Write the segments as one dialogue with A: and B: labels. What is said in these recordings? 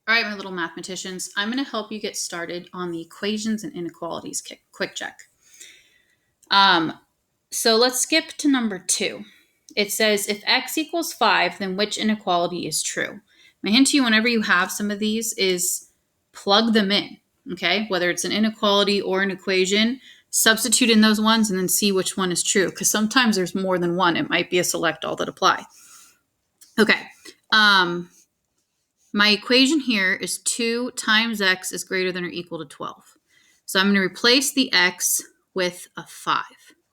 A: All right, my little mathematicians, I'm going to help you get started on the equations and inequalities quick check. So let's skip to number 2. It says, if x equals 5, then which inequality is true? My hint to you whenever you have some of these is plug them in, okay? Whether it's an inequality or an equation, substitute in those ones and then see which one is true, because sometimes there's more than one. It might be a select all that apply. Okay. My equation here is 2 times x is greater than or equal to 12. So I'm going to replace the x with a 5,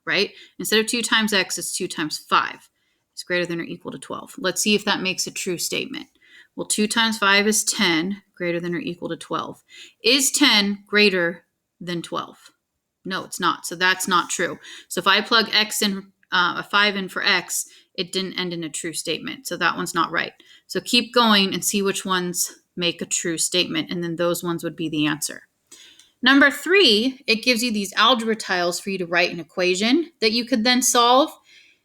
A: right? Instead of 2 times x, it's 2 times 5. It's greater than or equal to 12. Let's see if that makes a true statement. Well, 2 times 5 is 10, greater than or equal to 12. Is 10 greater than 12? No, it's not. So that's not true. So if I plug x in, a 5 in for x, it didn't end in a true statement. So that one's not right. So keep going and see which ones make a true statement, and then those ones would be the answer. Number 3, it gives you these algebra tiles for you to write an equation that you could then solve.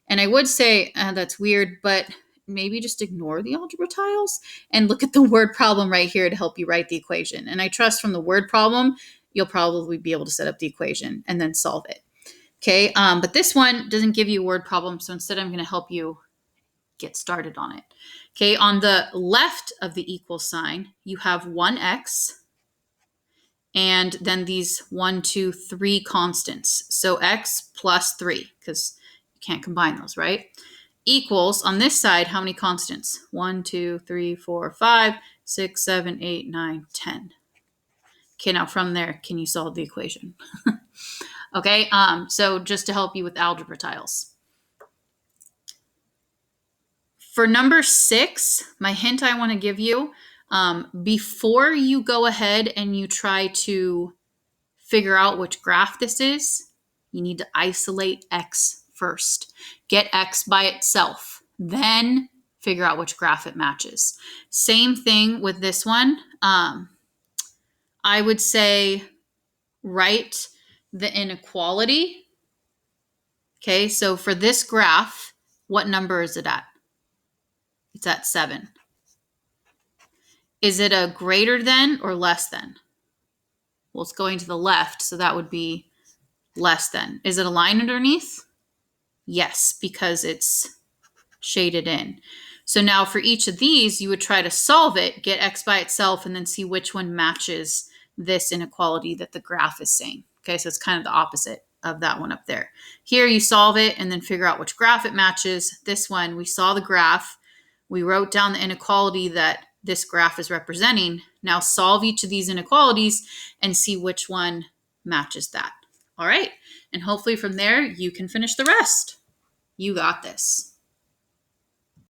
A: And I would say that's weird, but maybe just ignore the algebra tiles and look at the word problem right here to help you write the equation. And I trust from the word problem, you'll probably be able to set up the equation and then solve it. Okay, but this one doesn't give you a word problem, so instead I'm going to help you get started on it. Okay, on the left of the equal sign, you have 1x, and then these 1, 2, 3 constants. So x plus 3, because you can't combine those, right? Equals, on this side, how many constants? 1, 2, 3, 4, 5, 6, 7, 8, 9, 10. Okay, now from there, can you solve the equation? Okay, so just to help you with algebra tiles. For number 6, my hint I want to give you, before you go ahead and you try to figure out which graph this is, you need to isolate x first. Get x by itself, then figure out which graph it matches. Same thing with this one. I would say write the inequality. Okay, so for this graph, what number is it at? It's at 7. Is it a greater than or less than? Well, it's going to the left, so that would be less than. Is it a line underneath? Yes, because it's shaded in. So now for each of these, you would try to solve it, get x by itself, and then see which one matches this inequality that the graph is saying. Okay, so it's kind of the opposite of that one up there. Here you solve it and then figure out which graph it matches. This one, we saw the graph. We wrote down the inequality that this graph is representing. Now solve each of these inequalities and see which one matches that. All right, and hopefully from there, you can finish the rest. You got this.